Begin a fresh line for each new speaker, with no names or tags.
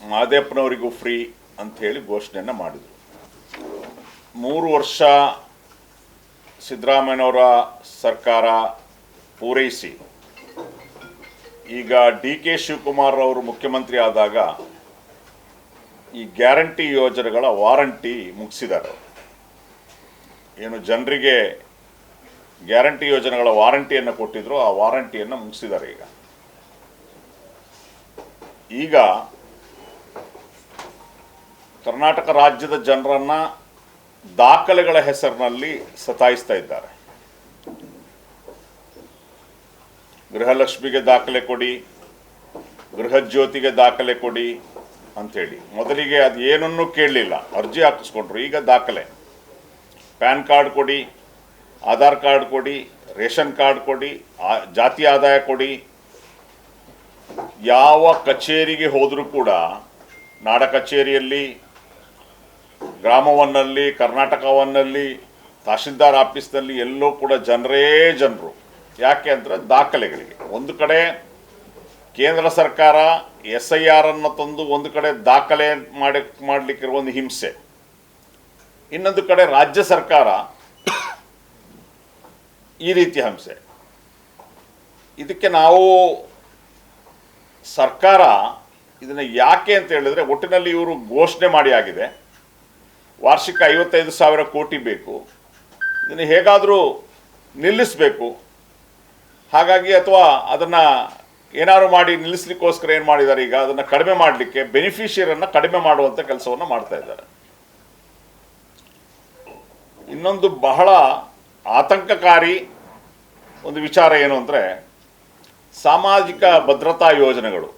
ಮಾದೇಪ್ಪನವರಿಗೂ free ಅಂಥೇಳಿ ಘೋಷಣೆಯನ್ನು ಮಾಡಿದರು. 3 ವರ್ಷ ಸಿದ್ದರಾಮಯ್ಯನವರ ಸರ್ಕಾರ ಪೂರೈಸಿ ಈಗ ಡಿ ಕೆ ಶಿವಕುಮಾರ್ ಅವರು ಮುಖ್ಯಮಂತ್ರಿ ಆದಾಗ ಈ ಗ್ಯಾರಂಟಿ ಯೋಜನೆಗಳ ವಾರಂಟಿ ಮುಗಿಸಿದ್ದಾರೆ. ಏನು ಜನರಿಗೆ ಗ್ಯಾರಂಟಿ ಯೋಜನೆಗಳ ವಾರಂಟಿಯನ್ನು ಕೊಟ್ಟಿದ್ರು, ಆ ವಾರಂಟಿಯನ್ನು ಮುಗಿಸಿದ್ದಾರೆ. ಈಗ ಕರ್ನಾಟಕ ರಾಜ್ಯದ ಜನರನ್ನು ದಾಖಲೆಗಳ ಹೆಸರಿನಲ್ಲಿ ಸತಾಯಿಸ್ತಾ ಇದ್ದಾರೆ. ಗೃಹಲಕ್ಷ್ಮಿಗೆ ದಾಖಲೆ ಕೊಡಿ, ಗೃಹಜ್ಯೋತಿಗೆ ದಾಖಲೆ ಕೊಡಿ ಅಂಥೇಳಿ. ಮೊದಲಿಗೆ ಅದು ಏನನ್ನೂ ಕೇಳಲಿಲ್ಲ, ಅರ್ಜಿ ಹಾಕಿಸ್ಕೊಂಡ್ರು. ಈಗ ದಾಖಲೆ, ಪ್ಯಾನ್ ಕಾರ್ಡ್ ಕೊಡಿ, ಆಧಾರ್ ಕಾರ್ಡ್ ಕೊಡಿ, ರೇಷನ್ ಕಾರ್ಡ್ ಕೊಡಿ, ಜಾತಿ ಆದಾಯ ಕೊಡಿ. ಯಾವ ಕಚೇರಿಗೆ ಹೋದರೂ ಕೂಡ, ನಾಡ ಕಚೇರಿಯಲ್ಲಿ, ಗ್ರಾಮವನ್ನಲ್ಲಿ, ಕರ್ನಾಟಕವನ್ನಲ್ಲಿ, ತಹಶೀಲ್ದಾರ್ ಆಫೀಸ್ನಲ್ಲಿ ಎಲ್ಲೂ ಕೂಡ ಜನರೇ ಜನರು. ಯಾಕೆ ಅಂದರೆ ದಾಖಲೆಗಳಿಗೆ. ಒಂದು ಕಡೆ ಕೇಂದ್ರ ಸರ್ಕಾರ SIR ಅನ್ನು ತಂದು ಒಂದು ಕಡೆ ದಾಖಲೆ ಮಾಡಲಿಕ್ಕಿರುವ ಒಂದು ಹಿಂಸೆ, ಇನ್ನೊಂದು ಕಡೆ ರಾಜ್ಯ ಸರ್ಕಾರ ಈ ರೀತಿಯ ಹಿಂಸೆ. ಇದಕ್ಕೆ ನಾವು ಸರ್ಕಾರ ಇದನ್ನು ಯಾಕೆ ಅಂತ ಹೇಳಿದ್ರೆ, ಒಟ್ಟಿನಲ್ಲಿ ಇವರು ಘೋಷಣೆ ಮಾಡಿ ಆಗಿದೆ, ವಾರ್ಷಿಕ 55,000 ಕೋಟಿ ಬೇಕು, ಇದನ್ನು ಹೇಗಾದರೂ ನಿಲ್ಲಿಸಬೇಕು. ಹಾಗಾಗಿ ಅಥವಾ ಅದನ್ನು ಏನಾದ್ರು ಮಾಡಿ ನಿಲ್ಲಿಸ್ಲಿಕ್ಕೋಸ್ಕರ ಏನು ಮಾಡಿದ್ದಾರೆ, ಈಗ ಅದನ್ನು ಕಡಿಮೆ ಮಾಡಲಿಕ್ಕೆ ಬೆನಿಫಿಷಿಯರನ್ನು ಕಡಿಮೆ ಮಾಡುವಂಥ ಕೆಲಸವನ್ನು ಮಾಡ್ತಾ ಇದ್ದಾರೆ. ಇನ್ನೊಂದು ಬಹಳ ಆತಂಕಕಾರಿ ಒಂದು ವಿಚಾರ ಏನು ಅಂದರೆ, ಸಾಮಾಜಿಕ ಭದ್ರತಾ ಯೋಜನೆಗಳು